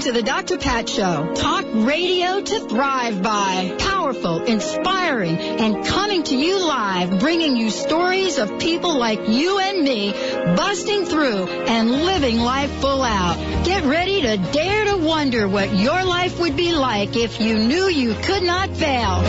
to the Dr. Pat Show. Talk radio to thrive by. Powerful, inspiring, and coming to you live, bringing you stories of people like you and me busting through and living life full out. Get ready to dare to wonder what your life would be like if you knew you could not fail.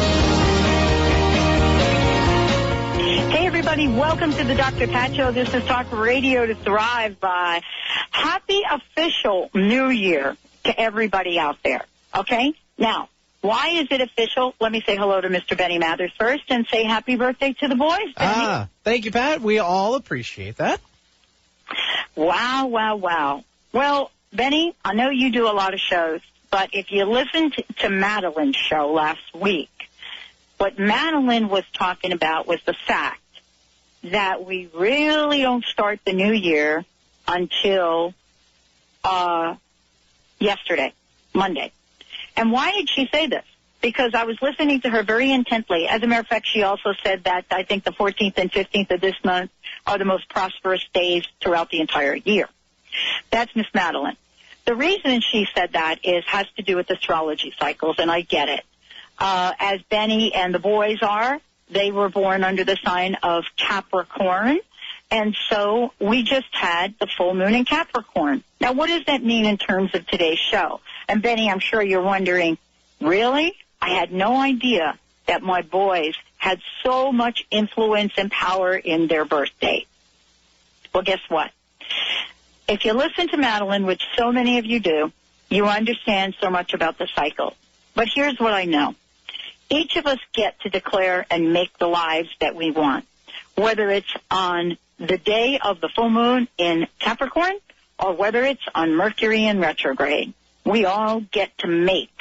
Hey, everybody. Welcome to the Dr. Pat Show. This is Talk Radio to Thrive by. Happy official New Year to everybody out there, okay? Now, why is it official? Let me say hello to Mr. Benny Mathers first and say happy birthday to the boys, Benny. Thank you, Pat. We all appreciate that. Wow, wow, wow. Well, Benny, I know you do a lot of shows, but if you listened to Madeline's show last week, what Madeline was talking about was the fact that we really don't start the new year until yesterday, Monday. And why did she say this? Because I was listening to her very intently. As a matter of fact, she also said that I think the 14th and 15th of this month are the most prosperous days throughout the entire year. That's Miss Madeline. The reason she said that has to do with astrology cycles, and I get it. As Benny and the boys are, they were born under the sign of Capricorn, and so we just had the full moon in Capricorn. Now, what does that mean in terms of today's show? And Benny, I'm sure you're wondering, really? I had no idea that my boys had so much influence and power in their birthday. Well, guess what? If you listen to Madeline, which so many of you do, you understand so much about the cycle. But here's what I know. Each of us get to declare and make the lives that we want, whether it's on the day of the full moon in Capricorn or whether it's on Mercury in retrograde. We all get to make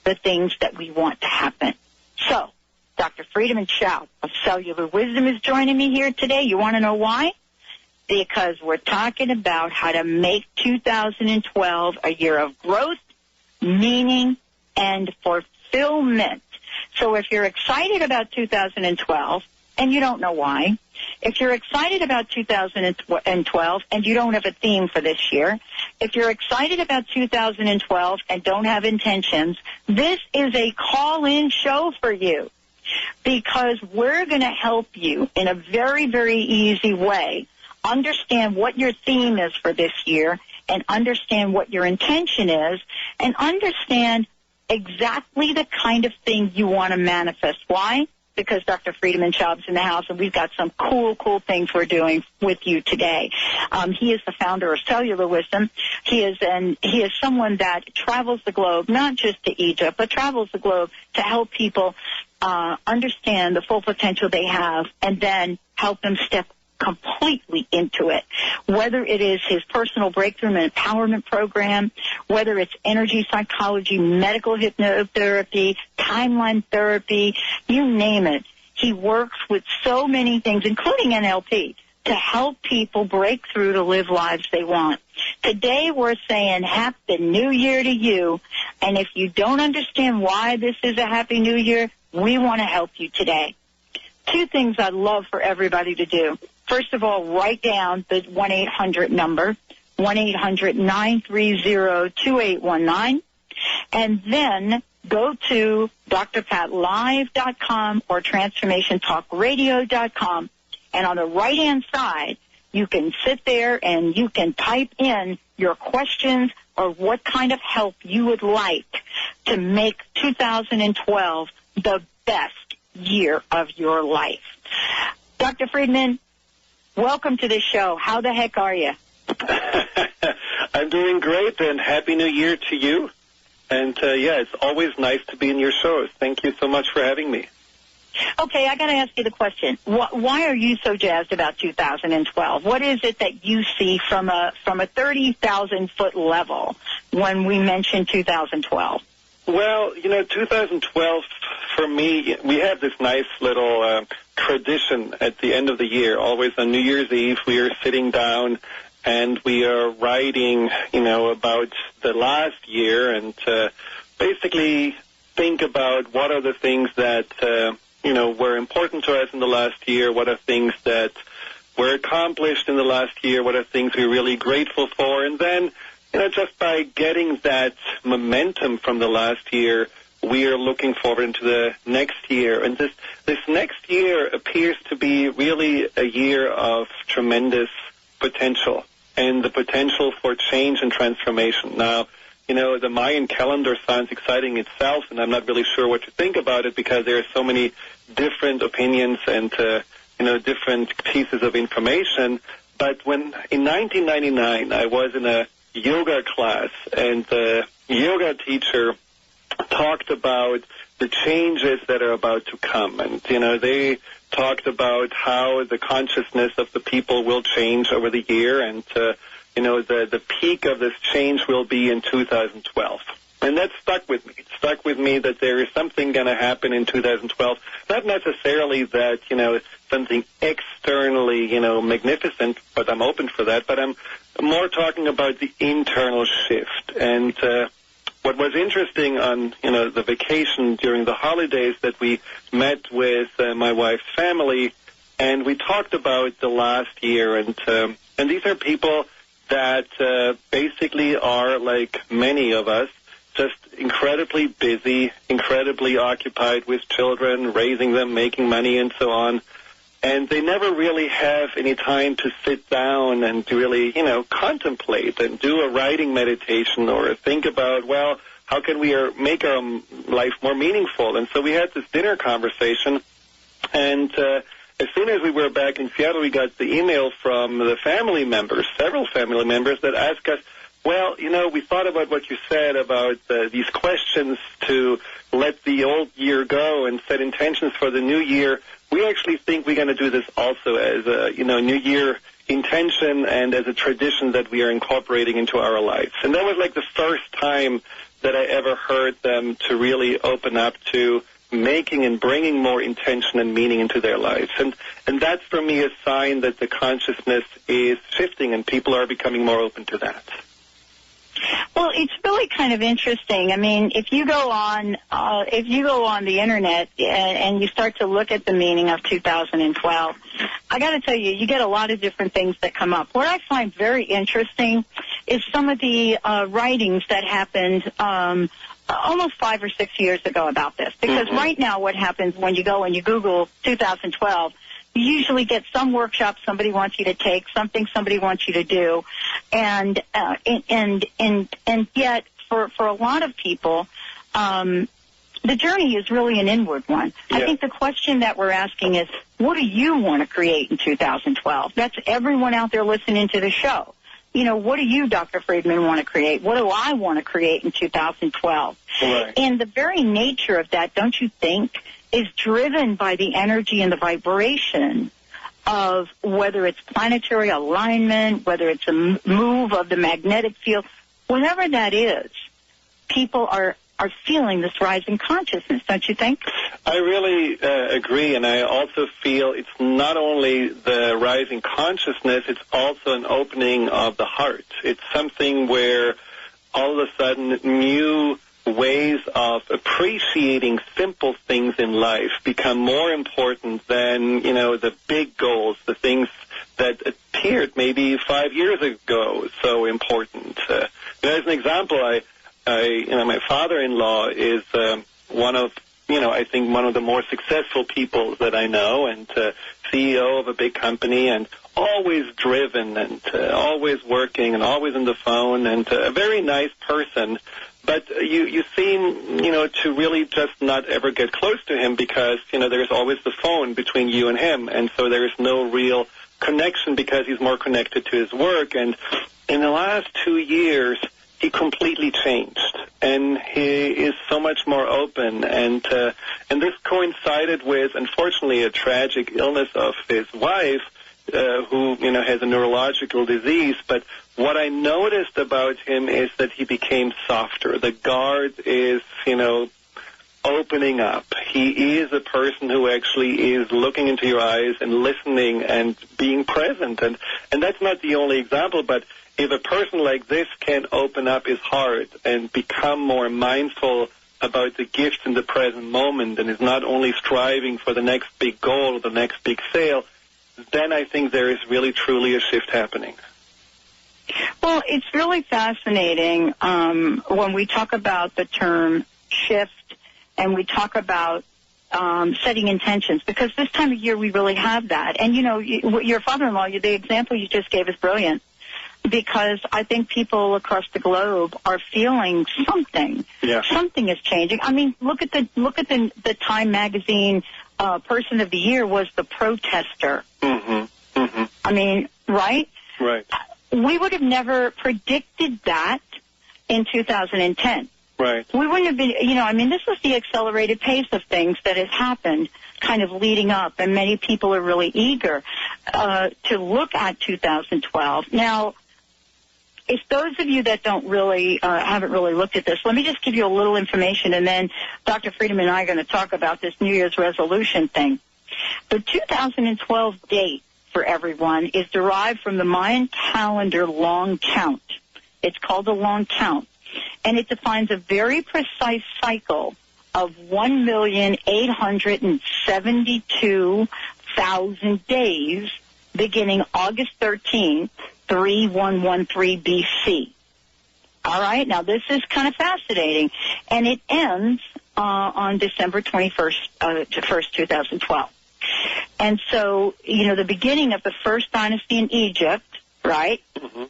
the things that we want to happen. So, Dr. Friedemann Schaub of Cellular Wisdom is joining me here today. You want to know why? Because we're talking about how to make 2012 a year of growth, meaning, and fulfillment. So if you're excited about 2012 and you don't know why, if you're excited about 2012 and you don't have a theme for this year, if you're excited about 2012 and don't have intentions, this is a call-in show for you because we're going to help you in a very, very easy way understand what your theme is for this year and understand what your intention is and understand exactly the kind of thing you want to manifest. Why? Because Dr. Friedemann Schaub's in the house, and we've got some cool things we're doing with you today. He is the founder of Cellular Wisdom. He is someone that travels the globe, not just to Egypt, but travels the globe to help people understand the full potential they have and then help them step completely into it, whether it is his personal breakthrough and empowerment program, whether it's energy psychology, medical hypnotherapy, timeline therapy, you name it. He works with so many things, including NLP, to help people break through to live lives they want. Today we're saying Happy New Year to you, and if you don't understand why this is a Happy New Year, we want to help you today. Two things I'd love for everybody to do. First of all, write down the 1-800 number, 1-800-930-2819, and then go to drpatlive.com or transformationtalkradio.com, and on the right-hand side, you can sit there and you can type in your questions or what kind of help you would like to make 2012 the best year of your life. Dr. Friedemann, welcome to the show. How the heck are you? I'm doing great, and Happy New Year to you. And, it's always nice to be in your shows. Thank you so much for having me. Okay, I got to ask you the question. Why are you so jazzed about 2012? What is it that you see from a 30,000-foot level when we mention 2012? Well, 2012, for me, we have this nice little tradition at the end of the year. Always on New Year's Eve, we are sitting down and we are writing, about the last year and basically think about what are the things that, were important to us in the last year, what are things that were accomplished in the last year, what are things we're really grateful for, and then just by getting that momentum from the last year, we are looking forward into the next year. And this next year appears to be really a year of tremendous potential and the potential for change and transformation. Now, the Mayan calendar sounds exciting itself, and I'm not really sure what to think about it because there are so many different opinions and, different pieces of information. But when in 1999 I was in a yoga class, and the yoga teacher talked about the changes that are about to come. And, they talked about how the consciousness of the people will change over the year, and, the peak of this change will be in 2012. And that stuck with me. It stuck with me that there is something going to happen in 2012. Not necessarily that, something externally, magnificent, but I'm open for that. But I'm more talking about the internal shift. And what was interesting on, the vacation during the holidays that we met with my wife's family, and we talked about the last year. And these are people that basically are, like many of us, just incredibly busy, incredibly occupied with children, raising them, making money, and so on. And they never really have any time to sit down and to really, contemplate and do a writing meditation or think about, well, how can we make our life more meaningful? And so we had this dinner conversation, and as soon as we were back in Seattle, we got the email from the family members, several family members, that asked us, well, we thought about what you said about these questions to let the old year go and set intentions for the new year. We actually think we're going to do this also as a, New Year intention and as a tradition that we are incorporating into our lives. And that was like the first time that I ever heard them to really open up to making and bringing more intention and meaning into their lives. And that's, for me, a sign that the consciousness is shifting and people are becoming more open to that. Well, it's really kind of interesting. I mean, if you go on the internet and you start to look at the meaning of 2012, I got to tell you, you get a lot of different things that come up. What I find very interesting is some of the writings that happened almost 5 or 6 years ago about this. Because right now, what happens when you go and you Google 2012? You usually get some workshop somebody wants you to take, something somebody wants you to do, and yet for a lot of people, the journey is really an inward one. Yeah. I think the question that we're asking is, what do you want to create in 2012? That's everyone out there listening to the show. What do you, Dr. Friedemann, want to create? What do I want to create in 2012? Right. And the very nature of that, don't you think, is driven by the energy and the vibration of whether it's planetary alignment, whether it's a move of the magnetic field, whatever that is, people are feeling this rise in consciousness, don't you think? I really agree, and I also feel it's not only the rise in consciousness, it's also an opening of the heart. It's something where all of a sudden new ways of appreciating simple things in life become more important than, the big goals, the things that appeared maybe 5 years ago so important. As an example, my father-in-law is one of the more successful people that I know, and CEO of a big company, and always driven and always working and always on the phone, and a very nice person. But you seem, to really just not ever get close to him because, there's always the phone between you and him. And so there is no real connection because he's more connected to his work. And in the last 2 years, he completely changed. And he is so much more open. And this coincided with, unfortunately, a tragic illness of his wife, who, has a neurological disease. But what I noticed about him is that he became softer. The guard is, opening up. He is a person who actually is looking into your eyes and listening and being present. And that's not the only example, but if a person like this can open up his heart and become more mindful about the gifts in the present moment and is not only striving for the next big goal or the next big sale, then I think there is really truly a shift happening. Well, it's really fascinating when we talk about the term shift and we talk about setting intentions, because this time of year we really have that. And, you know, your father-in-law, the example you just gave is brilliant, because I think people across the globe are feeling something. Yeah. Something is changing. I mean, look at the Time magazine Person of the Year was the protester. Mm-hmm. Mm-hmm. I mean, right? Right. We would have never predicted that in 2010. Right. We wouldn't have been, you know, I mean, this is the accelerated pace of things that has happened kind of leading up, and many people are really eager to look at 2012. Now, if those of you that don't really, haven't really looked at this, let me just give you a little information, and then Dr. Friedemann and I are going to talk about this New Year's resolution thing. The 2012 date for everyone is derived from the Mayan calendar long count. It's called the long count, and it defines a very precise cycle of 1,872,000 days beginning August 13th, 3113 BC. All right, now this is kind of fascinating, and it ends on December 21st, 2012. And so, you know, the beginning of the first dynasty in Egypt, right? Mm-hmm.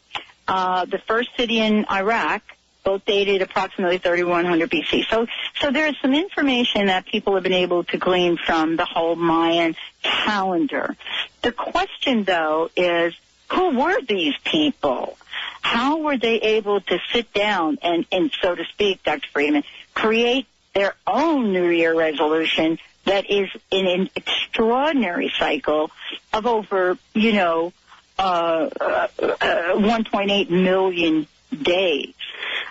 The first city in Iraq, both dated approximately 3100 BC. So there is some information that people have been able to glean from the whole Mayan calendar. The question, though, is who were these people? How were they able to sit down and so to speak, Dr. Friedemann, create their own New Year resolution that is in an extraordinary cycle of over, 1.8 million days?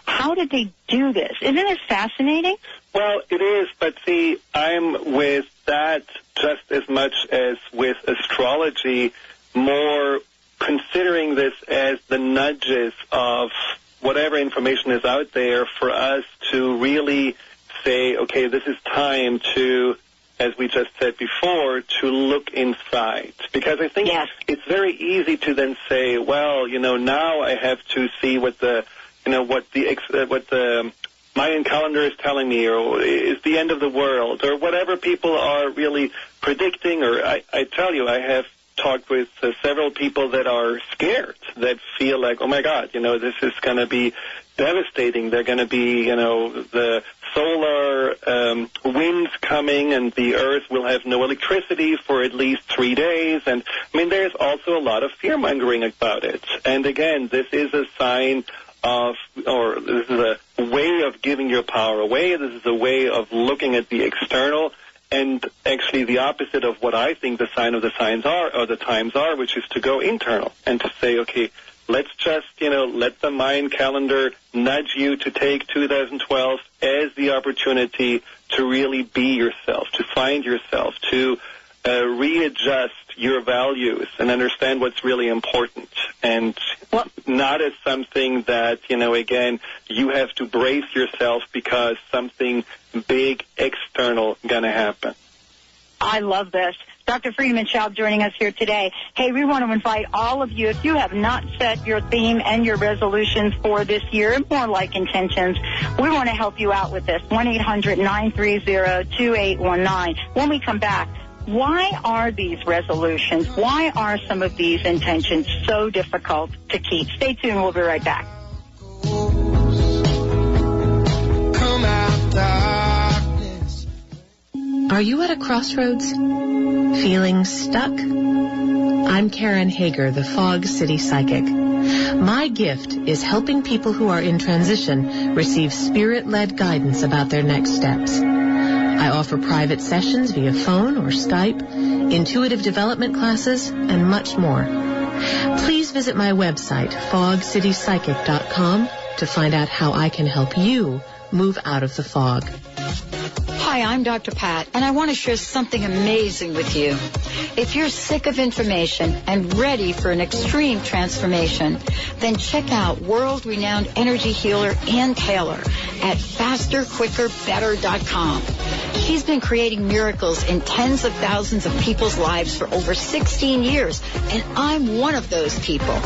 How did they do this? Isn't it fascinating? Well, it is, but see, I'm with that just as much as with astrology, more considering this as the nudges of whatever information is out there for us to really say, okay, this is time to, as we just said before, to look inside. Because I think it's very easy to then say, well, now I have to see what the Mayan calendar is telling me, or is the end of the world, or whatever people are really predicting. Or I tell you, I have talked with several people that are scared, that feel like, oh my God, this is going to be devastating. They're going to be, the solar winds coming, and the earth will have no electricity for at least 3 days. And I mean, there's also a lot of fear-mongering about it. And again, this is a sign of, or this is a way of giving your power away. This is a way of looking at the external, and actually the opposite of what I think the sign of the signs are, or the times are, which is to go internal and to say, okay, let's just, let the Mayan calendar nudge you to take 2012 as the opportunity to really be yourself, to find yourself, to readjust your values and understand what's really important, and not as something that, again, you have to brace yourself because something big external going to happen. I love this. Dr. Friedemann Schaub joining us here today. Hey, we want to invite all of you, if you have not set your theme and your resolutions for this year, more like intentions, we want to help you out with this. 1-800-930-2819. When we come back, why are these resolutions, why are some of these intentions so difficult to keep? Stay tuned. We'll be right back. Are you at a crossroads? Feeling stuck? I'm Karen Hager, the Fog City Psychic. My gift is helping people who are in transition receive spirit-led guidance about their next steps. I offer private sessions via phone or Skype, intuitive development classes, and much more. Please visit my website, fogcitypsychic.com, to find out how I can help you move out of the fog. Hi, I'm Dr. Pat, and I want to share something amazing with you. If you're sick of information and ready for an extreme transformation, then check out world-renowned energy healer Ann Taylor at fasterquickerbetter.com. She's been creating miracles in tens of thousands of people's lives for over 16 years, and I'm one of those people.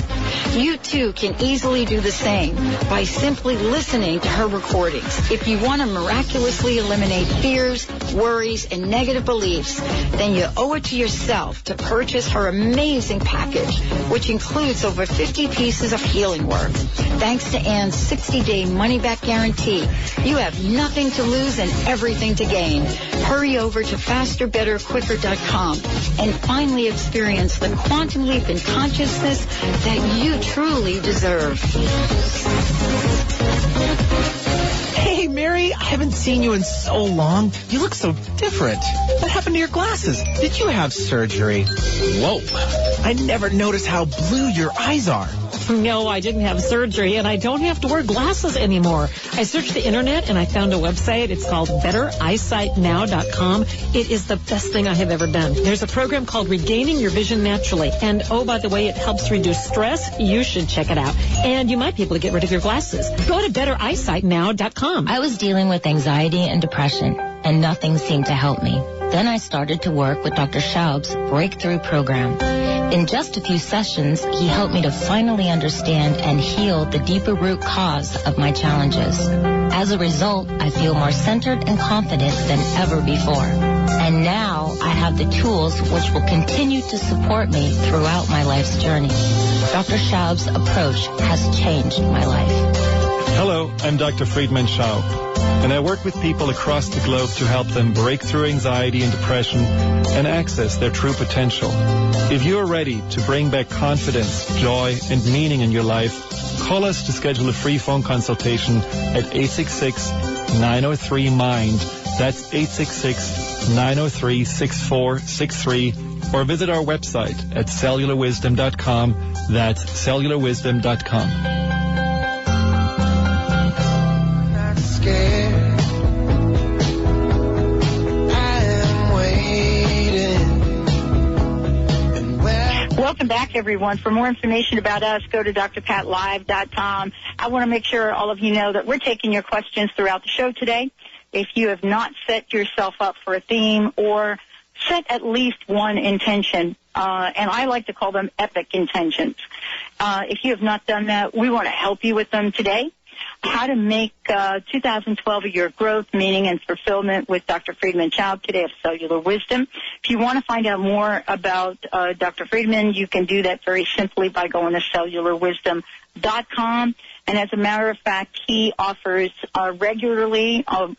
You too can easily do the same by simply listening to her recordings. If you want to miraculously eliminate fears, worries, and negative beliefs, then you owe it to yourself to purchase her amazing package, which includes over 50 pieces of healing work. Thanks to Ann's 60-day money-back guarantee, you have nothing to lose and everything to gain. Hurry over to fasterbetterquicker.com and finally experience the quantum leap in consciousness that you truly deserve. Hey, Mary, I haven't seen you in so long. You look so different. What happened to your glasses? Did you have surgery? Whoa. I never noticed how blue your eyes are. No, I didn't have surgery, and I don't have to wear glasses anymore. I searched the internet, and I found a website. It's called bettereyesightnow.com. It is the best thing I have ever done. There's a program called Regaining Your Vision Naturally. And, oh, by the way, it helps reduce stress. You should check it out. And you might be able to get rid of your glasses. Go to bettereyesightnow.com. I was dealing with anxiety and depression, and nothing seemed to help me. Then I started to work with Dr. Schaub's Breakthrough Program. In just a few sessions, he helped me to finally understand and heal the deeper root cause of my challenges. As a result, I feel more centered and confident than ever before. And now I have the tools which will continue to support me throughout my life's journey. Dr. Schaub's approach has changed my life. Hello, I'm Dr. Friedemann Schaub, and I work with people across the globe to help them break through anxiety and depression and access their true potential. If you are ready to bring back confidence, joy, and meaning in your life, call us to schedule a free phone consultation at 866-903-MIND. That's 866-903-6463. Or visit our website at cellularwisdom.com. That's cellularwisdom.com. Welcome back, everyone. For more information about us, go to drpatlive.com. I want to make sure all of you know that we're taking your questions throughout the show today. If you have not set yourself up for a theme or set at least one intention, and I like to call them epic intentions. If you have not done that, we want to help you with them today. How to make 2012 a year of growth, meaning, and fulfillment with Dr. Friedemann Schaub today of Cellular Wisdom. If you want to find out more about Dr. Friedemann, you can do that very simply by going to cellularwisdom.com. And as a matter of fact, he offers regularly on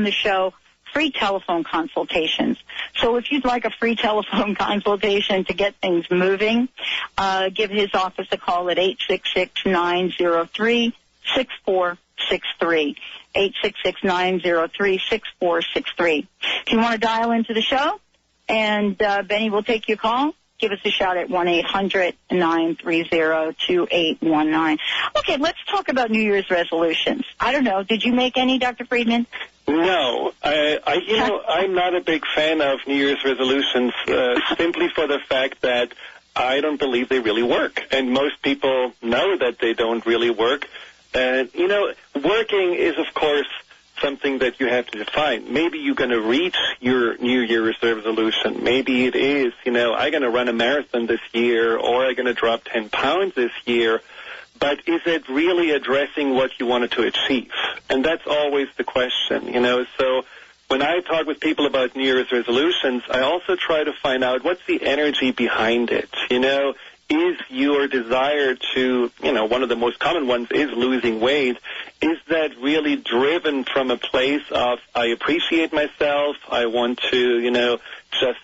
the show free telephone consultations. So if you'd like a free telephone consultation to get things moving, give his office a call at 866-903-6463, 866-903-6463. If you want to dial into the show, and Benny will take your call, give us a shout at 1-800-930-2819. Okay, let's talk about New Year's resolutions. I don't know. Did you make any, Dr. Friedemann? No, I'm not a big fan of New Year's resolutions simply for the fact that I don't believe they really work. And most people know that they don't really work. And, working is, of course, something that you have to define. Maybe you're going to reach your New Year's resolution. Maybe it is, I'm going to run a marathon this year, or I'm going to drop 10 pounds this year. But is it really addressing what you wanted to achieve? And that's always the question, So when I talk with people about New Year's resolutions, I also try to find out what's the energy behind it, Is your desire to, one of the most common ones is losing weight. Is that really driven from a place of, I appreciate myself, I want to, just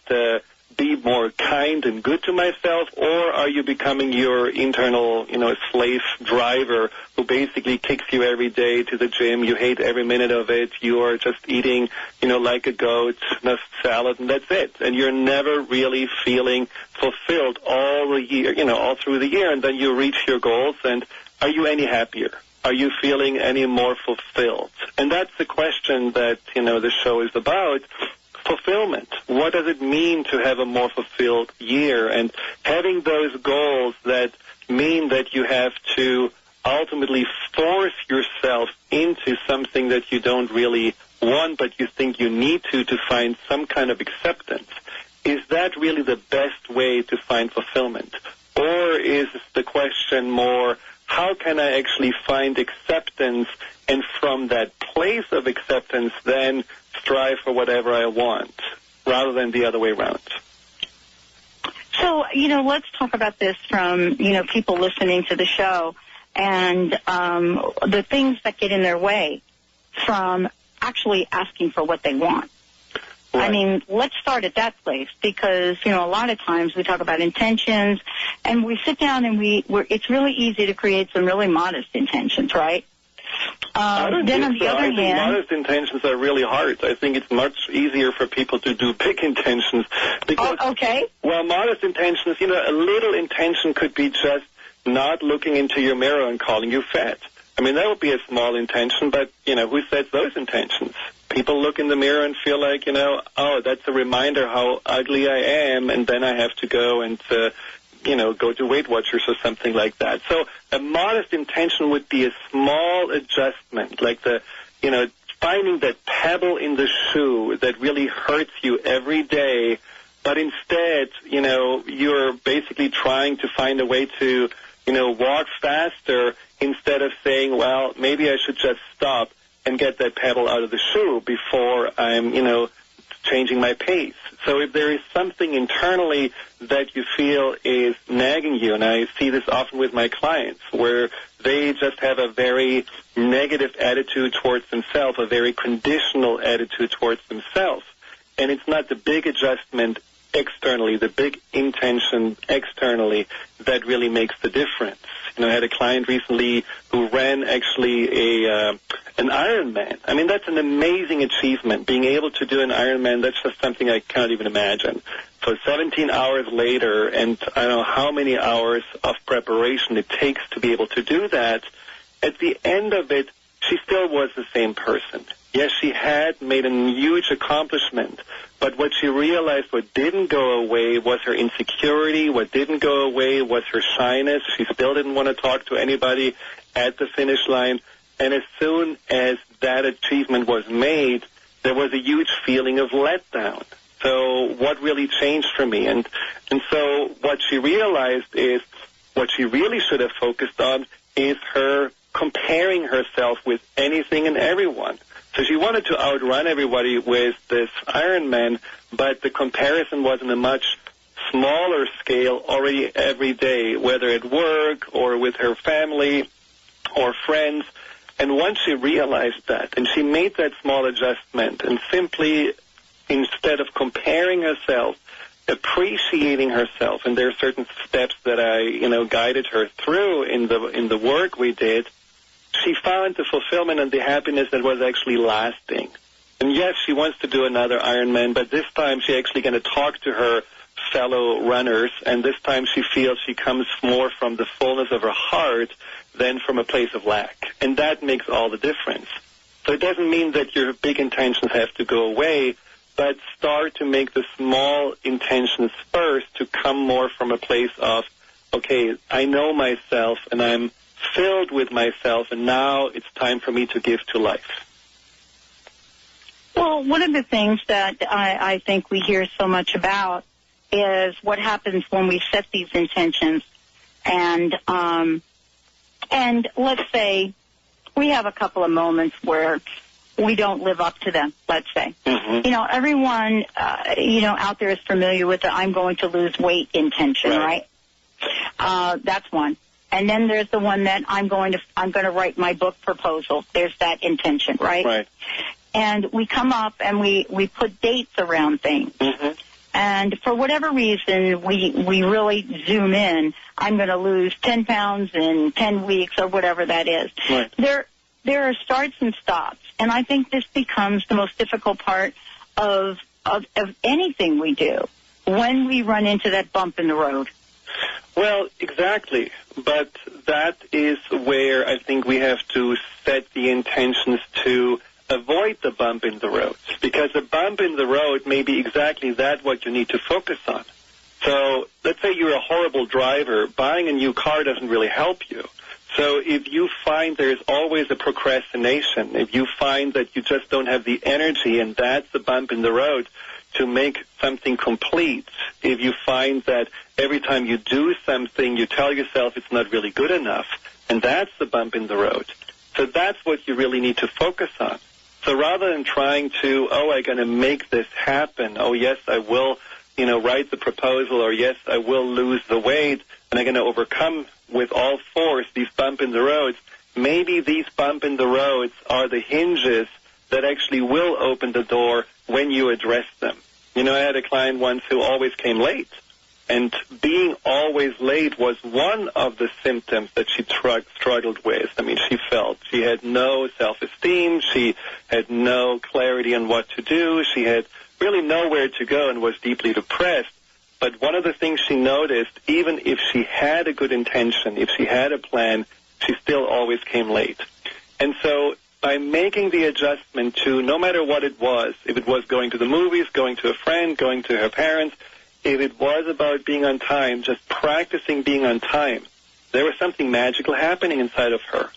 be more kind and good to myself, or are you becoming your internal, slave driver who basically kicks you every day to the gym, you hate every minute of it, you are just eating, like a goat, enough salad, and that's it. And you're never really feeling fulfilled all the year, all through the year, and then you reach your goals, and are you any happier? Are you feeling any more fulfilled? And that's the question that, the show is about. Fulfillment. What does it mean to have a more fulfilled year? And having those goals that mean that you have to ultimately force yourself into something that you don't really want, but you think you need to find some kind of acceptance. Is that really the best way to find fulfillment? Or here is the question more, how can I actually find acceptance, and from that place of acceptance then strive for whatever I want, rather than the other way around? So, let's talk about this from, people listening to the show and the things that get in their way from actually asking for what they want. Right. I mean, let's start at that place because, a lot of times we talk about intentions and we sit down and it's really easy to create some really modest intentions, right? I don't think so. I think modest intentions are really hard. I think it's much easier for people to do big intentions. Because, okay. Well, modest intentions, a little intention could be just not looking into your mirror and calling you fat. I mean, that would be a small intention, but, who sets those intentions? People look in the mirror and feel like, oh, that's a reminder how ugly I am, and then I have to go and go to Weight Watchers or something like that. So a modest intention would be a small adjustment, like finding that pebble in the shoe that really hurts you every day, but instead, you're basically trying to find a way to, walk faster instead of saying, well, maybe I should just stop and get that pebble out of the shoe before I'm, changing my pace. So if there is something internally that you feel is nagging you, and I see this often with my clients, where they just have a very negative attitude towards themselves, a very conditional attitude towards themselves, and it's not the big adjustment externally, the big intention externally that really makes the difference. I had a client recently who ran actually an Ironman. I mean, that's an amazing achievement. Being able to do an Ironman, that's just something I cannot even imagine. So 17 hours later, and I don't know how many hours of preparation it takes to be able to do that, at the end of it, she still was the same person. Yes, she had made a huge accomplishment, but what she realized, what didn't go away was her insecurity. What didn't go away was her shyness. She still didn't want to talk to anybody at the finish line. And as soon as that achievement was made, there was a huge feeling of letdown. So what really changed for me? And so what she realized is what she really should have focused on is her comparing herself with anything and everyone. So she wanted to outrun everybody with this Ironman, but the comparison was on a much smaller scale already every day, whether at work or with her family or friends. And once she realized that, and she made that small adjustment, and simply, instead of comparing herself, appreciating herself, and there are certain steps that I, guided her through in the work we did, she found the fulfillment and the happiness that was actually lasting. And yes, she wants to do another Ironman, but this time she's actually going to talk to her fellow runners, and this time she feels she comes more from the fullness of her heart than from a place of lack. And that makes all the difference. So it doesn't mean that your big intentions have to go away, but start to make the small intentions first to come more from a place of, okay, I know myself and I'm filled with myself, and now it's time for me to give to life. Well, one of the things that I think we hear so much about is what happens when we set these intentions. And let's say we have a couple of moments where we don't live up to them, let's say. Mm-hmm. Everyone, out there is familiar with the I'm going to lose weight intention, right? That's one. And then there's the one that I'm going to write my book proposal. There's that intention, right? Right. And we come up and we put dates around things. Mm-hmm. And for whatever reason, we really zoom in. I'm going to lose 10 pounds in 10 weeks or whatever that is. Right. There are starts and stops. And I think this becomes the most difficult part of anything we do when we run into that bump in the road. Well, exactly. But that is where I think we have to set the intentions to avoid the bump in the road. Because a bump in the road may be exactly that what you need to focus on. So let's say you're a horrible driver. Buying a new car doesn't really help you. So if you find there's always a procrastination, if you find that you just don't have the energy, and that's the bump in the road, to make something complete, if you find that every time you do something, you tell yourself it's not really good enough, and that's the bump in the road. So that's what you really need to focus on. So rather than trying to, I'm going to make this happen, yes, I will, write the proposal, or yes, I will lose the weight, and I'm going to overcome with all force these bump in the roads, maybe these bump in the roads are the hinges that actually will open the door when you address them. I had a client once who always came late, and being always late was one of the symptoms that she struggled with. She felt she had no self-esteem, she had no clarity on what to do, she had really nowhere to go and was deeply depressed. But one of the things she noticed, even if she had a good intention, if she had a plan, she still always came late. And so by making the adjustment to no matter what it was, if it was going to the movies, going to a friend, going to her parents, if it was about being on time, just practicing being on time, there was something magical happening inside of her.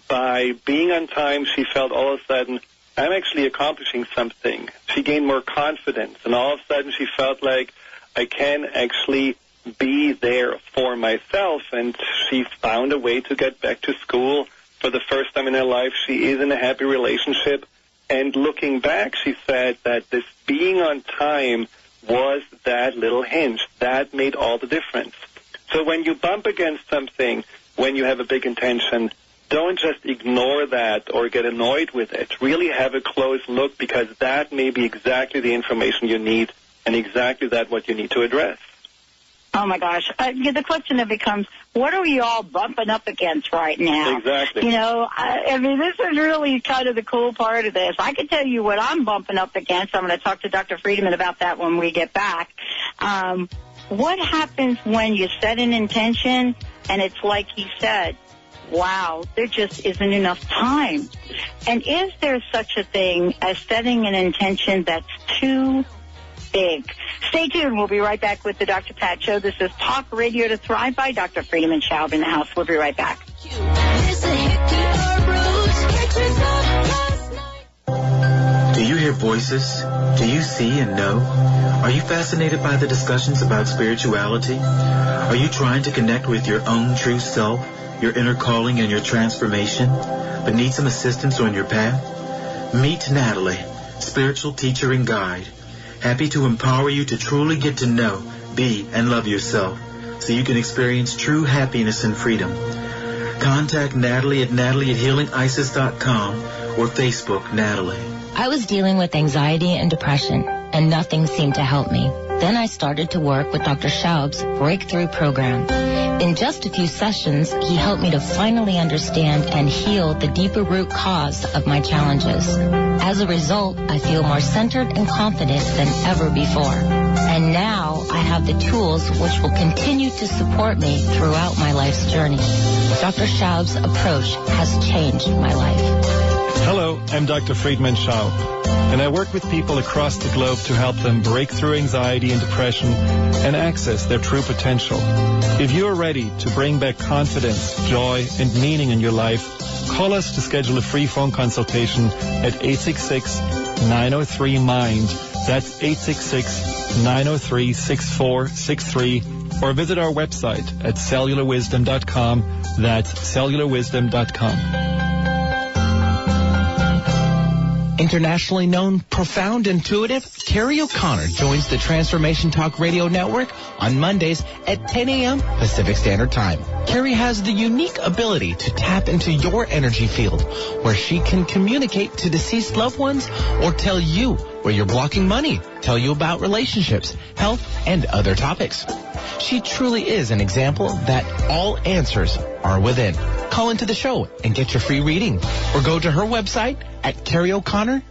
By being on time, she felt all of a sudden, I'm actually accomplishing something. She gained more confidence, and all of a sudden she felt like I can actually be there for myself, and she found a way to get back to school. For the first time in her life, she is in a happy relationship, and looking back, she said that this being on time was that little hinge. That made all the difference. So when you bump against something, when you have a big intention, don't just ignore that or get annoyed with it. Really have a close look, because that may be exactly the information you need and exactly that what you need to address. Oh, my gosh. The question then becomes, what are we all bumping up against right now? Exactly. This is really kind of the cool part of this. I can tell you what I'm bumping up against. I'm going to talk to Dr. Friedemann about that when we get back. What happens when you set an intention and it's like he said, wow, there just isn't enough time? And is there such a thing as setting an intention that's too big? Stay tuned. We'll be right back with the Dr. Pat Show. This is Talk Radio to Thrive by Dr. Friedemann Schaub in the house. We'll be right back. Do you hear voices? Do you see and know? Are you fascinated by the discussions about spirituality? Are you trying to connect with your own true self, your inner calling and your transformation, but need some assistance on your path? Meet Natalie, spiritual teacher and guide. Happy to empower you to truly get to know, be, and love yourself so you can experience true happiness and freedom. Contact Natalie at natalie@healingisis.com or Facebook Natalie. I was dealing with anxiety and depression, and nothing seemed to help me. Then I started to work with Dr. Schaub's Breakthrough Program. In just a few sessions, he helped me to finally understand and heal the deeper root cause of my challenges. As a result, I feel more centered and confident than ever before. And now I have the tools which will continue to support me throughout my life's journey. Dr. Schaub's approach has changed my life. Hello, I'm Dr. Friedemann Schaub, and I work with people across the globe to help them break through anxiety and depression and access their true potential. If you are ready to bring back confidence, joy, and meaning in your life, call us to schedule a free phone consultation at 866-903-MIND. That's 866-903-6463. Or visit our website at cellularwisdom.com. That's cellularwisdom.com. Internationally known, profound, intuitive, Carrie O'Connor joins the Transformation Talk Radio Network on Mondays at 10 a.m. Pacific Standard Time. Carrie has the unique ability to tap into your energy field, where she can communicate to deceased loved ones or tell you where you're blocking money, tell you about relationships, health, and other topics. She truly is an example that all answers are within. Call into the show and get your free reading, or go to her website at carrieoconnor.com.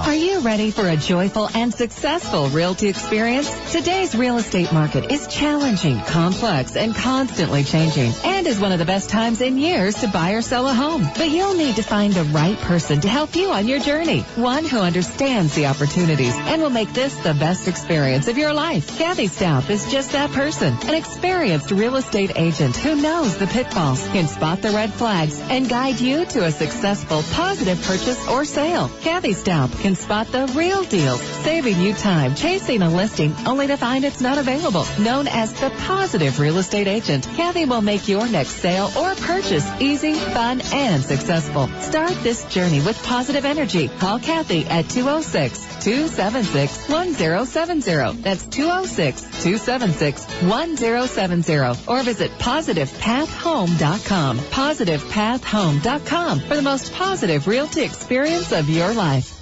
Are you ready for a joyful and successful realty experience? Today's real estate market is challenging, complex, and constantly changing, and is one of the best times in years to buy or sell a home. But you'll need to find the right person to help you on your journey, one who understands the opportunities and will make this the best experience of your life. Kathy Staup is just that person, an experienced real estate agent who knows the pitfalls, can spot the red flags, and guide you to a successful, positive purchase or sale. Kathy Staup scalp can spot the real deals, saving you time chasing a listing only to find it's not available. Known as the Positive Real Estate Agent, Kathy will make your next sale or purchase easy, fun, and successful. Start this journey with positive energy. Call Kathy at 206-276-1070. That's 206-276-1070. Or visit PositivePathHome.com. PositivePathHome.com for the most positive realty experience of your life.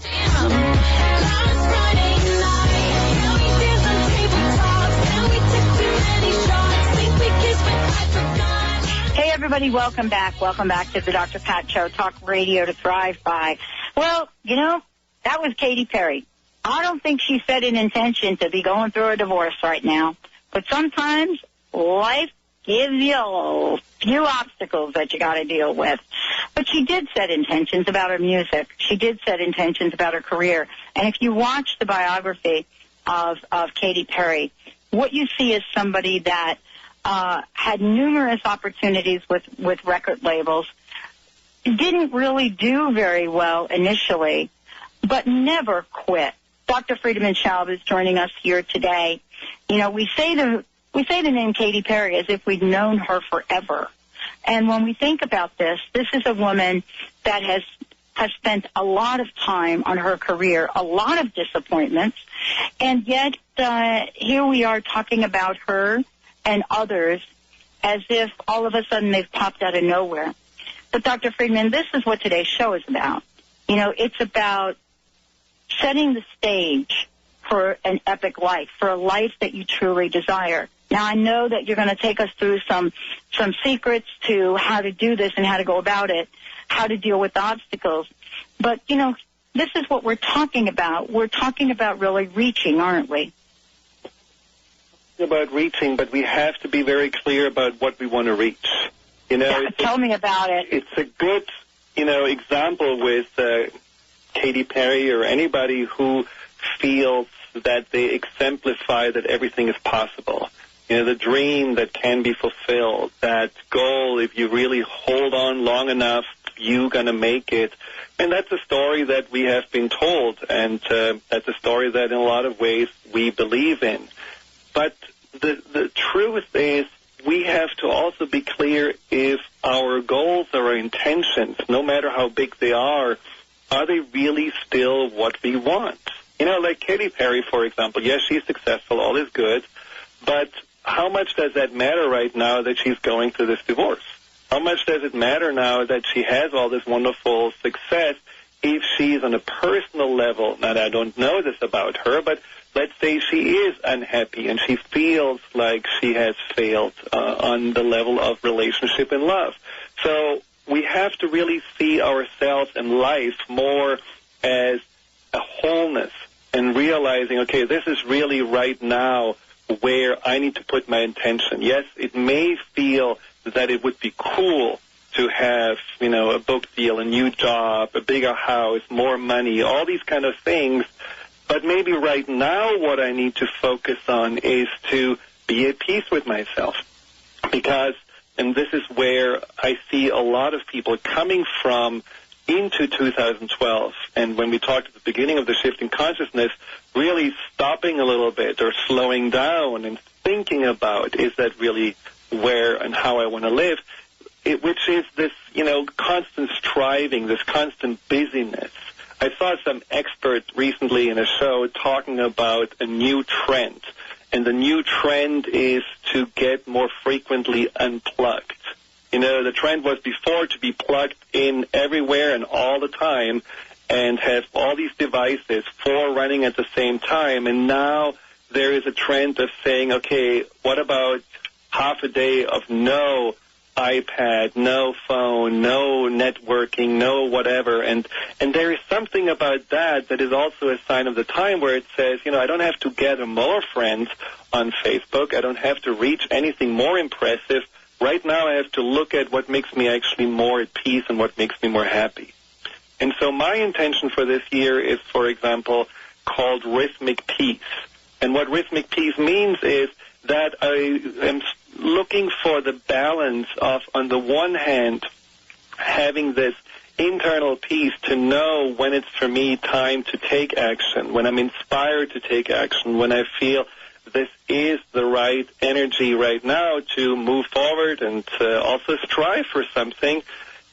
Hey, everybody, welcome back. Welcome back to the Dr. Pat Show, talk radio to thrive by. Well, you know, that was Katy Perry. I don't think she set an intention to be going through a divorce right now. But sometimes life gives you a few obstacles that you got to deal with. But she did set intentions about her music. She did set intentions about her career. And if you watch the biography of Katy Perry, what you see is somebody that had numerous opportunities with record labels, didn't really do very well initially, but never quit. Dr. Friedemann Schaub is joining us here today. You know, we say the name Katy Perry as if we'd known her forever. And when we think about this is a woman that has spent a lot of time on her career, a lot of disappointments, and yet here we are talking about her and others as if all of a sudden they've popped out of nowhere. But Dr. Friedemann, this is what today's show is about. You know, it's about setting the stage for an epic life, for a life that you truly desire. Now, I know that you're going to take us through some secrets to how to do this and how to go about it, how to deal with obstacles. But, you know, this is what we're talking about. We're talking about really reaching, aren't we? About reaching, but we have to be very clear about what we want to reach. You know, yeah, tell me about it. It's a good, you know, example with Katy Perry or anybody who feels that they exemplify that everything is possible. You know, the dream that can be fulfilled, that goal, if you really hold on long enough, you're going to make it. And that's a story that we have been told, and that's a story that in a lot of ways we believe in. But the truth is we have to also be clear if our goals or our intentions, no matter how big they are they really still what we want? You know, like Katy Perry, for example. Yes, she's successful, all is good, but how much does that matter right now that she's going through this divorce? How much does it matter now that she has all this wonderful success if she's on a personal level? Now, I don't know this about her, but let's say she is unhappy and she feels like she has failed on the level of relationship and love. So we have to really see ourselves and life more as a wholeness and realizing, okay, this is really right now where I need to put my intention. Yes, it may feel that it would be cool to have, you know, a book deal, a new job, a bigger house, more money, all these kind of things. But maybe right now what I need to focus on is to be at peace with myself. Because, and this is where I see a lot of people coming from into 2012, and when we talked at the beginning of the shift in consciousness, really stopping a little bit or slowing down and thinking about, is that really where and how I want to live, which is this, you know, constant striving, this constant busyness. I saw some expert recently in a show talking about a new trend, and the new trend is to get more frequently unplugged. You know, the trend was before to be plugged in everywhere and all the time and have all these devices, 4 running at the same time, and now there is a trend of saying, okay, what about half a day of no iPad, no phone, no networking, no whatever, and there is something about that is also a sign of the time where it says, you know, I don't have to gather more friends on Facebook, I don't have to reach anything more impressive. Right now I have to look at what makes me actually more at peace and what makes me more happy. And so my intention for this year is, for example, called rhythmic peace. And what rhythmic peace means is that I am looking for the balance of, on the one hand, having this internal peace to know when it's for me time to take action, when I'm inspired to take action, when I feel this is the right energy right now to move forward and to also strive for something,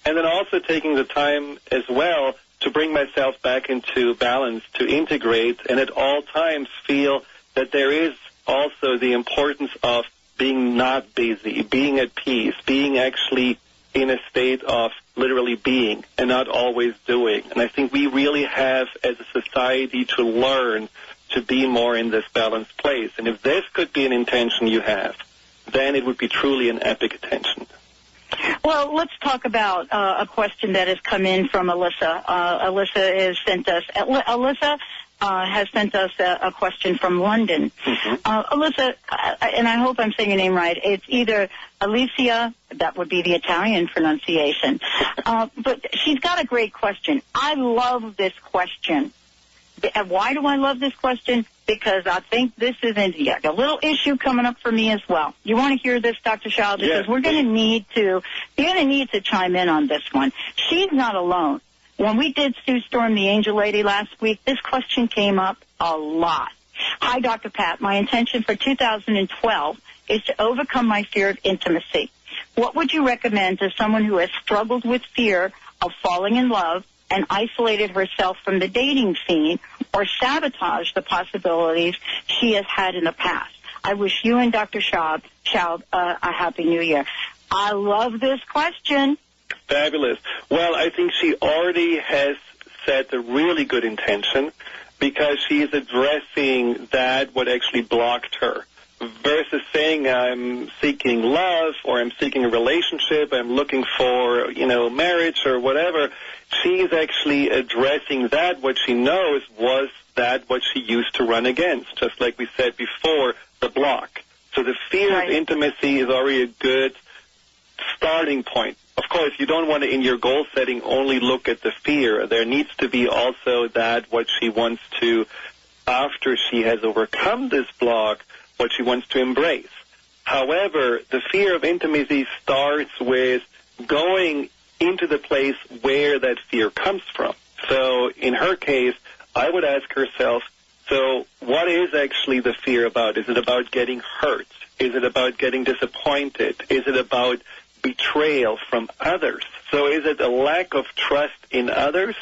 and then also taking the time as well to bring myself back into balance, to integrate, and at all times feel that there is also the importance of being not busy, being at peace, being actually in a state of literally being and not always doing. And I think we really have as a society to learn to be more in this balanced place. And if this could be an intention you have, then it would be truly an epic intention. Well, let's talk about a question that has come in from Alyssa. Alyssa has sent us a question from London. Alyssa, and I hope I'm saying your name right, it's either Alicia, that would be the Italian pronunciation, but she's got a great question. I love this question. And why do I love this question? Because I think this is a little issue coming up for me as well. You want to hear this, Dr. Schaub? Because you're going to need to chime in on this one. She's not alone. When we did Sue Storm, the Angel Lady, last week, this question came up a lot. Hi, Dr. Pat. My intention for 2012 is to overcome my fear of intimacy. What would you recommend to someone who has struggled with fear of falling in love and isolated herself from the dating scene or sabotaged the possibilities she has had in the past? I wish you and Dr. Schaub a Happy New Year. I love this question. Fabulous. Well, I think she already has set a really good intention because she is addressing what actually blocked her versus saying I'm seeking love or I'm seeking a relationship, I'm looking for, marriage or whatever. She's actually addressing what she knows was what she used to run against, just like we said before, the block. So the fear of intimacy is already a good starting point. Of course, you don't want to, in your goal setting, only look at the fear. There needs to be also what she wants to, after she has overcome this block, what she wants to embrace. However, the fear of intimacy starts with going into the place where that fear comes from. So in her case, I would ask herself, so what is actually the fear about? Is it about getting hurt? Is it about getting disappointed? Is it about betrayal from others? So is it a lack of trust in others,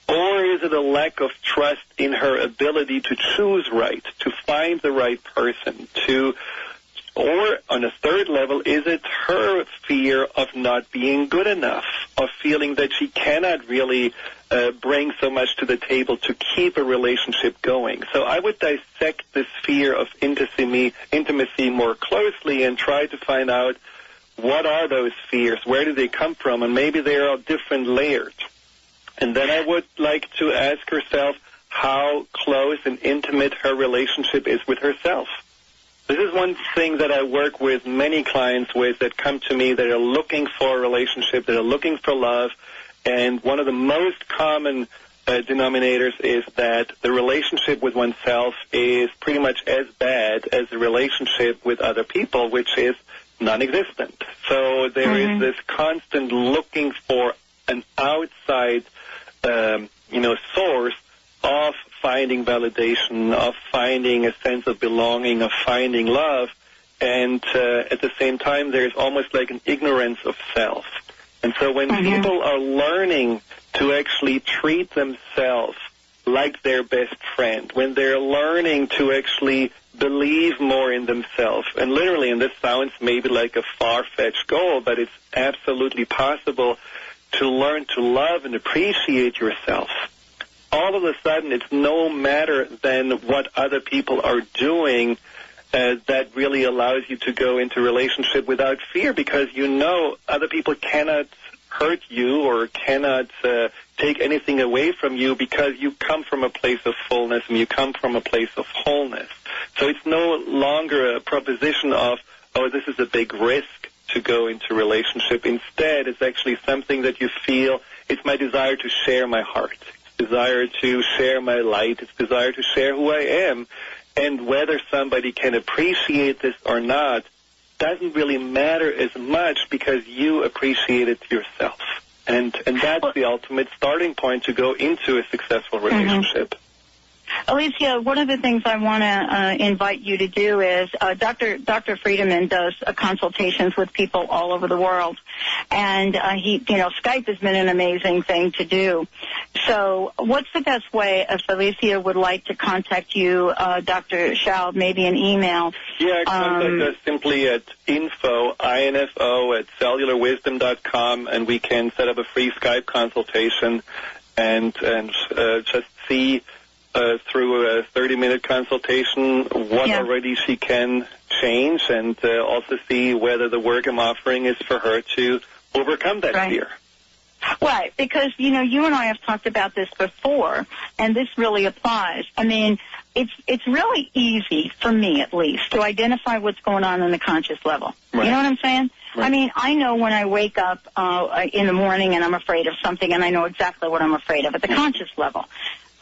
or is it a lack of trust in her ability to choose right, to find the right person, or on a third level, is it her fear of not being good enough, of feeling that she cannot really bring so much to the table to keep a relationship going? So I would dissect this fear of intimacy more closely and try to find out what are those fears, where do they come from, and maybe they are different layers. And then I would like to ask herself how close and intimate her relationship is with herself. This is one thing that I work with many clients with that come to me that are looking for a relationship, that are looking for love, and one of the most common denominators is that the relationship with oneself is pretty much as bad as the relationship with other people, which is non-existent. So there is this constant looking for an outside, source of finding validation, of finding a sense of belonging, of finding love, and at the same time there's almost like an ignorance of self. And so when people are learning to actually treat themselves like their best friend, when they're learning to actually believe more in themselves, and literally, and this sounds maybe like a far-fetched goal, but it's absolutely possible to learn to love and appreciate yourself. All of a sudden, it's no matter than what other people are doing that really allows you to go into relationship without fear, because you know other people cannot hurt you or cannot take anything away from you because you come from a place of fullness and you come from a place of wholeness. So it's no longer a proposition of, this is a big risk to go into relationship. Instead, it's actually something that you feel, it's my desire to share my heart, it's desire to share my light, it's desire to share who I am. And whether somebody can appreciate this or not doesn't really matter as much because you appreciate it yourself. And that's the ultimate starting point to go into a successful relationship. Alicia, one of the things I want to invite you to do is Dr. Friedemann does consultations with people all over the world, and Skype has been an amazing thing to do. So, what's the best way if Alicia would like to contact you, Dr. Schaub, maybe an email? Yeah, contact us simply at info at cellularwisdom.com, and we can set up a free Skype consultation and just see. Through a 30-minute consultation, what already she can change, and also see whether the work I'm offering is for her to overcome that fear. Right, because, you and I have talked about this before, and this really applies. I mean, it's really easy, for me at least, to identify what's going on the conscious level. Right. You know what I'm saying? Right. I mean, I know when I wake up in the morning and I'm afraid of something, and I know exactly what I'm afraid of at the conscious level.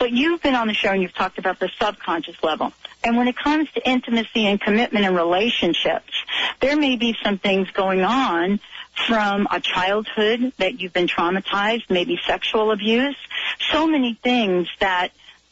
But you've been on the show and you've talked about the subconscious level. And when it comes to intimacy and commitment and relationships, there may be some things going on from a childhood that you've been traumatized, maybe sexual abuse, so many things that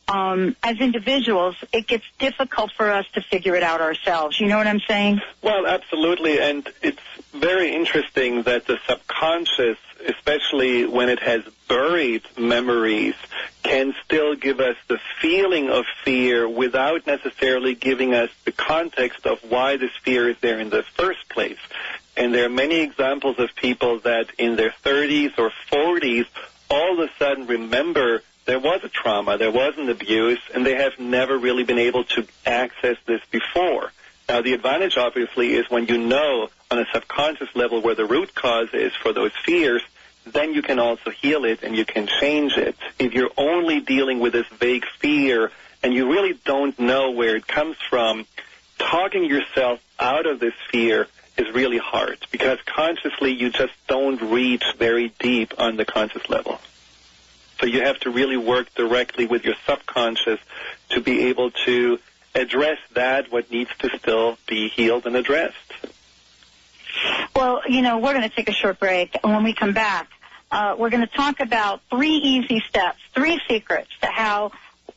as individuals, it gets difficult for us to figure it out ourselves. You know what I'm saying? Well, absolutely. And it's very interesting that the subconscious, especially when it has buried memories, can still give us the feeling of fear without necessarily giving us the context of why this fear is there in the first place. And there are many examples of people that in their 30s or 40s all of a sudden remember there was a trauma, there was an abuse, and they have never really been able to access this before. Now, the advantage, obviously, is when you know on a subconscious level where the root cause is for those fears, then you can also heal it and you can change it. If you're only dealing with this vague fear and you really don't know where it comes from, talking yourself out of this fear is really hard because consciously you just don't reach very deep on the conscious level. So you have to really work directly with your subconscious to be able to address that, what needs to still be healed and addressed. Well, we're going to take a short break, and when we come back, we're going to talk about 3 easy steps, 3 secrets to how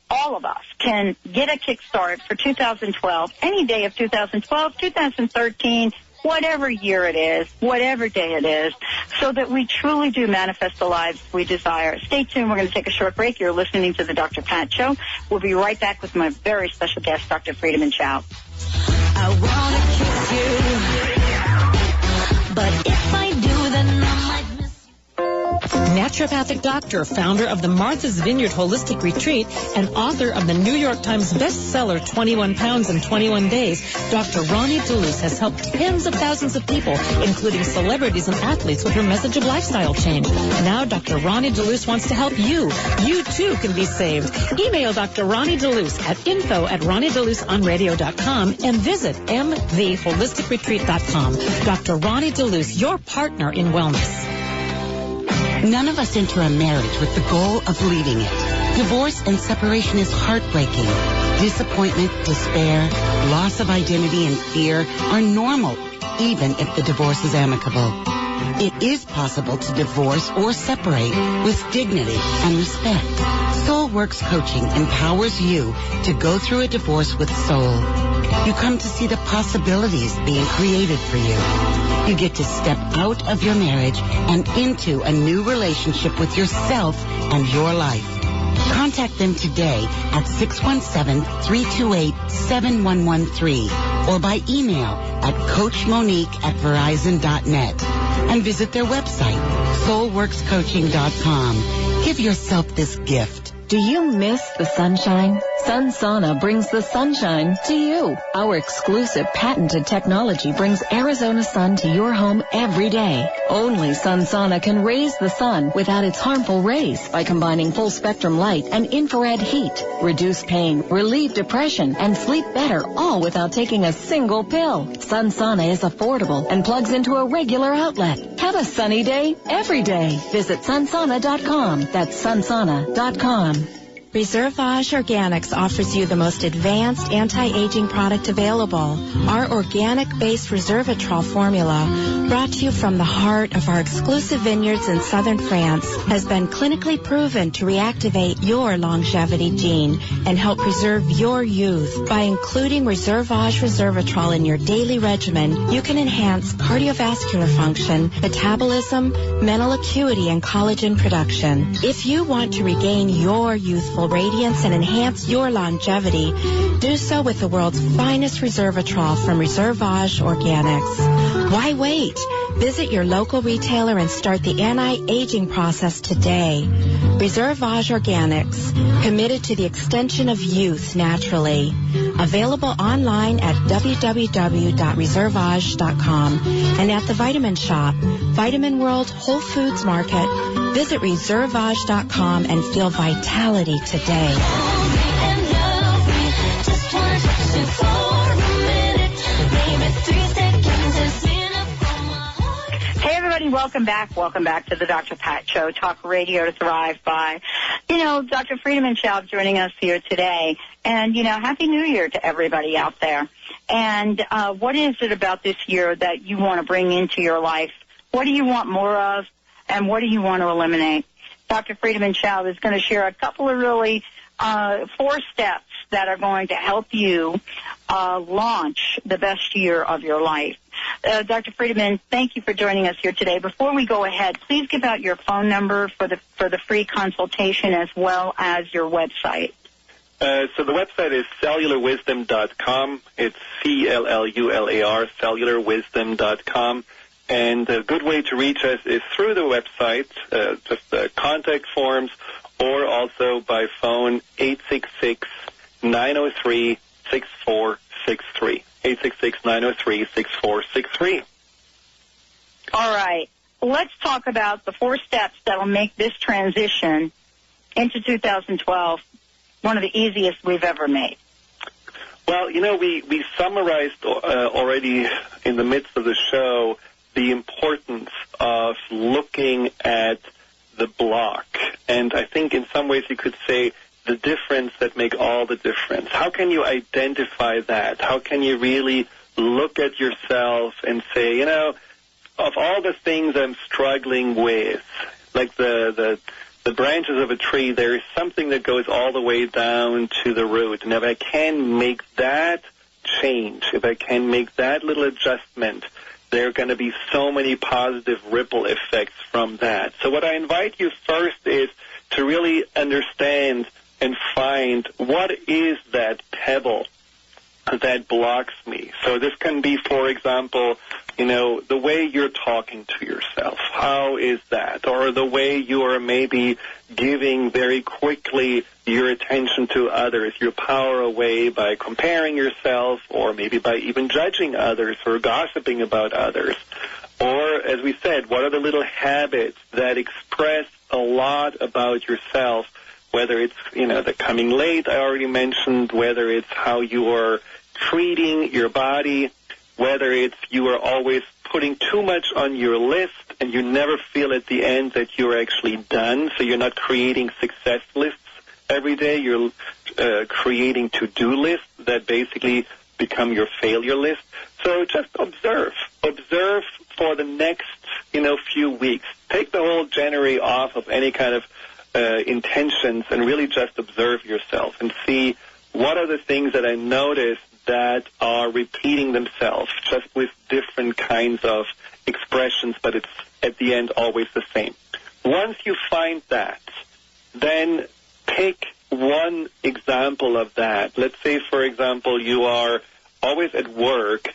all of us can get a kickstart for 2012, any day of 2012, 2013, whatever year it is, whatever day it is, so that we truly do manifest the lives we desire. Stay tuned. We're going to take a short break. You're listening to the Dr. Pat Show. We'll be right back with my very special guest, Dr. Friedemann Schaub. I want to kiss you, but if I do, then I might miss you. Naturopathic doctor, founder of the Martha's Vineyard Holistic Retreat, and author of the New York Times bestseller 21 Pounds in 21 Days, Dr. Ronnie DeLuce has helped tens of thousands of people, including celebrities and athletes, with her message of lifestyle change. Now Dr. Ronnie DeLuce wants to help you. You, too, can be saved. Email Dr. Ronnie DeLuce at info@ronniedeluceonradio.com and visit mtheholisticretreat.com. Dr. Ronnie DeLuce, your partner in wellness. None of us enter a marriage with the goal of leaving it. Divorce and separation is heartbreaking. Disappointment, despair, loss of identity, and fear are normal, even if the divorce is amicable. It is possible to divorce or separate with dignity and respect. Soulworks Coaching empowers you to go through a divorce with soul. You come to see the possibilities being created for you. You get to step out of your marriage and into a new relationship with yourself and your life. Contact them today at 617-328-7113 or by email at coachmonique@verizon.net and visit their website, soulworkscoaching.com. Give yourself this gift. Do you miss the sunshine? Sun Sauna brings the sunshine to you. Our exclusive patented technology brings Arizona sun to your home every day. Only Sun Sauna can raise the sun without its harmful rays by combining full spectrum light and infrared heat. Reduce pain, relieve depression, and sleep better, all without taking a single pill. Sun Sauna is affordable and plugs into a regular outlet. Have a sunny day every day. Visit sunsauna.com. That's sunsauna.com. Reservage Organics offers you the most advanced anti-aging product available. Our organic-based resveratrol formula, brought to you from the heart of our exclusive vineyards in southern France, has been clinically proven to reactivate your longevity gene and help preserve your youth. By including Reservage resveratrol in your daily regimen, you can enhance cardiovascular function, metabolism, mental acuity, and collagen production. If you want to regain your youthful radiance and enhance your longevity, do so with the world's finest resveratrol from Reservage Organics. Why wait? Visit your local retailer and start the anti-aging process today. Reservage Organics, committed to the extension of youth naturally. Available online at www.reservage.com and at the Vitamin Shop, Vitamin World, Whole Foods Market. Visit reservage.com and feel vitality today. Hey, everybody, welcome back. Welcome back to the Dr. Pat Show, Talk Radio to Thrive By. You know, Dr. Friedemann Schaub joining us here today. And, you know, Happy New Year to everybody out there. And what is it about this year that you want to bring into your life? What do you want more of? And what do you want to eliminate? Dr. Friedemann Schaub is going to share a couple of really 4 steps that are going to help you launch the best year of your life. Dr. Friedemann, thank you for joining us here today. Before we go ahead, please give out your phone number for the free consultation as well as your website. So the website is cellularwisdom.com. It's CLLULAR, cellularwisdom.com. And a good way to reach us is through the website, just the contact forms, or also by phone, 866-903-6463. 866-903-6463. All right. Let's talk about the 4 steps that will make this transition into 2012 one of the easiest we've ever made. Well, you know, we summarized already in the midst of the show the importance of looking at the block. And I think in some ways you could say the difference that make all the difference. How can you identify that? How can you really look at yourself and say, you know, of all the things I'm struggling with, like the branches of a tree, there is something that goes all the way down to the root. And if I can make that change, if I can make that little adjustment, there are going to be so many positive ripple effects from that. So what I invite you first is to really understand and find what is that pebble that blocks me. So this can be, for example, you know, the way you're talking to yourself. How is that? Or the way you are maybe giving very quickly your attention to others, your power away by comparing yourself, or maybe by even judging others or gossiping about others. Or, as we said, what are the little habits that express a lot about yourself, whether it's, you know, the coming late I already mentioned, whether it's how you are treating your body, whether it's you are always putting too much on your list and you never feel at the end that you're actually done, so you're not creating success lists every day, you're creating to-do lists that basically become your failure list. So just observe. Observe for the next, you know, few weeks. Take the whole January off of any kind of intentions and really just observe yourself and see what are the things that I notice that are repeating themselves, just with different kinds of expressions, but it's at the end always the same. Once you find that, then pick one example of that. Let's say, for example, you are always at work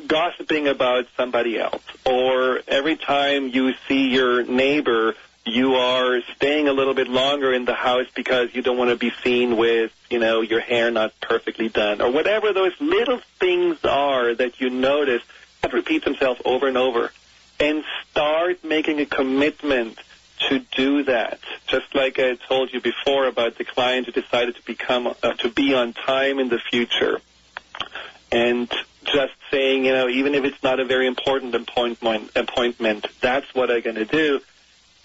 gossiping about somebody else, or every time you see your neighbor, you are staying a little bit longer in the house because you don't want to be seen with, you know, your hair not perfectly done, or whatever those little things are that you notice that repeats themselves over and over. And start making a commitment to do that. Just like I told you before about the client who decided to be on time in the future. And just saying, you know, even if it's not a very important appointment, that's what I'm going to do.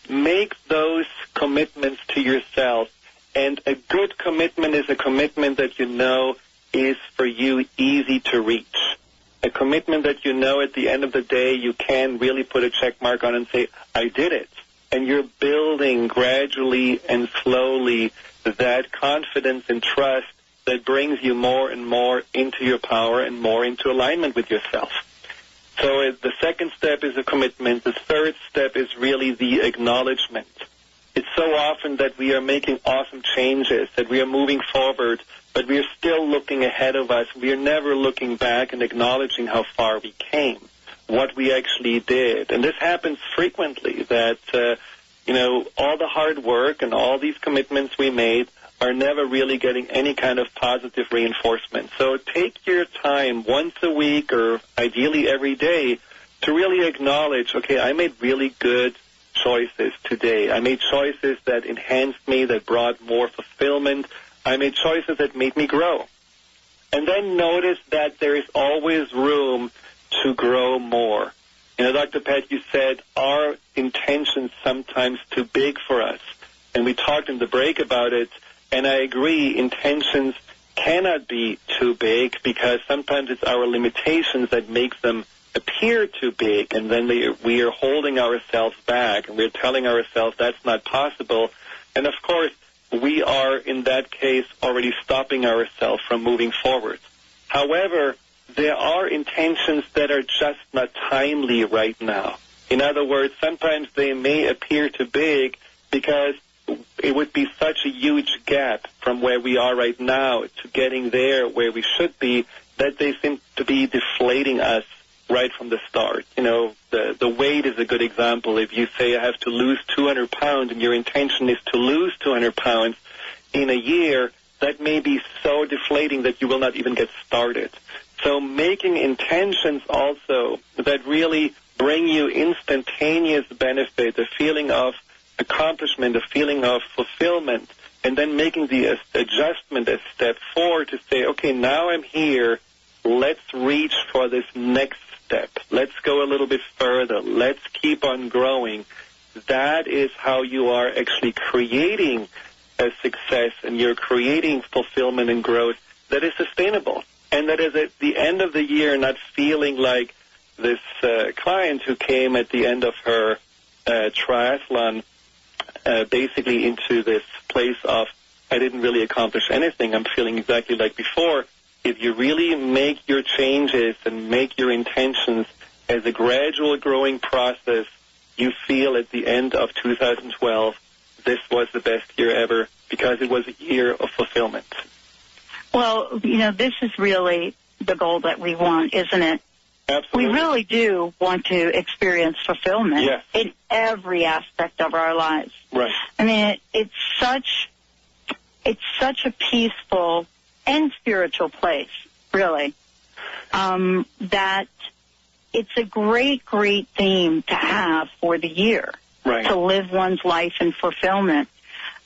Make those commitments to yourself And a good commitment is a commitment that you know is for you easy to reach. A commitment that you know at the end of the day you can really put a check mark on and say, I did it. And you're building gradually and slowly that confidence and trust that brings you more and more into your power and more into alignment with yourself. So the second step is a commitment. The third step is really the acknowledgement. It's so often that we are making awesome changes, that we are moving forward, but we are still looking ahead of us. We are never looking back and acknowledging how far we came, what we actually did. And this happens frequently, that, all the hard work and all these commitments we made are never really getting any kind of positive reinforcement. So take your time once a week or ideally every day to really acknowledge, okay, I made really good choices today. I made choices that enhanced me, that brought more fulfillment. I made choices that made me grow. And then notice that there is always room to grow more. Dr. Pat, you said our intention's sometimes too big for us. And we talked in the break about it, and I agree, intentions cannot be too big because sometimes it's our limitations that make them appear too big, and then we are holding ourselves back, and we're telling ourselves that's not possible. And, of course, we are, in that case, already stopping ourselves from moving forward. However, there are intentions that are just not timely right now. In other words, sometimes they may appear too big because it would be such a huge gap from where we are right now to getting there where we should be that they seem to be deflating us right from the start. The weight is a good example. If you say I have to lose 200 pounds and your intention is to lose 200 pounds in a year, that may be so deflating that you will not even get started. So making intentions also that really bring you instantaneous benefit, a feeling of accomplishment, a feeling of fulfillment, and then making the adjustment a step forward to say, okay, now I'm here, let's reach for this next step. Let's go a little bit further. Let's keep on growing. That is how you are actually creating a success, and you're creating fulfillment and growth that is sustainable. And that is at the end of the year not feeling like this client who came at the end of her triathlon basically into this place of, I didn't really accomplish anything. I'm feeling exactly like before. If you really make your changes and make your intentions as a gradual growing process, you feel at the end of 2012, this was the best year ever because it was a year of fulfillment. Well, this is really the goal that we want, isn't it? Absolutely. We really do want to experience fulfillment in every aspect of our lives. Right. I mean, it's such a peaceful and spiritual place, really, that it's a great, great theme to have for the year, to live one's life in fulfillment.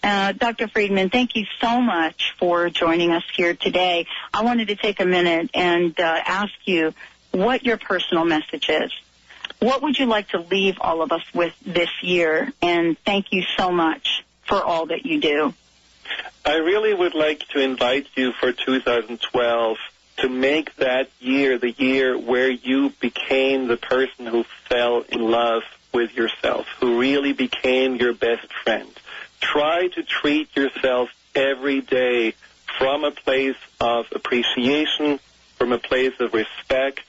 Dr. Friedemann, thank you so much for joining us here today. I wanted to take a minute and ask you what your personal message is. What would you like to leave all of us with this year? And thank you so much for all that you do. I really would like to invite you for 2012 to make that year the year where you became the person who fell in love with yourself, who really became your best friend. Try to treat yourself every day from a place of appreciation, from a place of respect,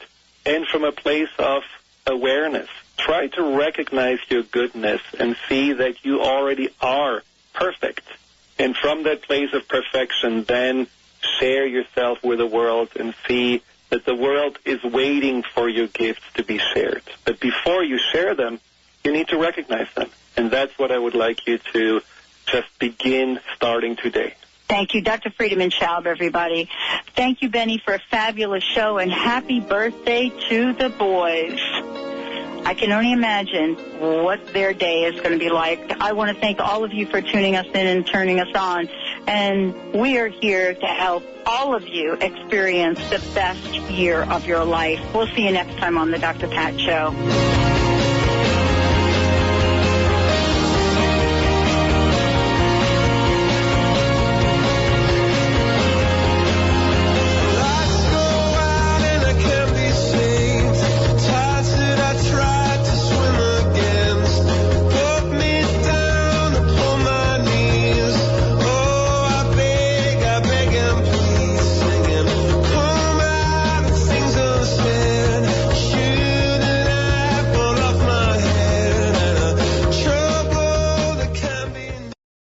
and from a place of awareness. Try to recognize your goodness and see that you already are perfect. And from that place of perfection, then share yourself with the world and see that the world is waiting for your gifts to be shared. But before you share them, you need to recognize them. And that's what I would like you to just begin starting today. Thank you, Dr. Friedemann Schaub, everybody. Thank you, Benny, for a fabulous show, and happy birthday to the boys. I can only imagine what their day is going to be like. I want to thank all of you for tuning us in and turning us on. And we are here to help all of you experience the best year of your life. We'll see you next time on the Dr. Pat Show.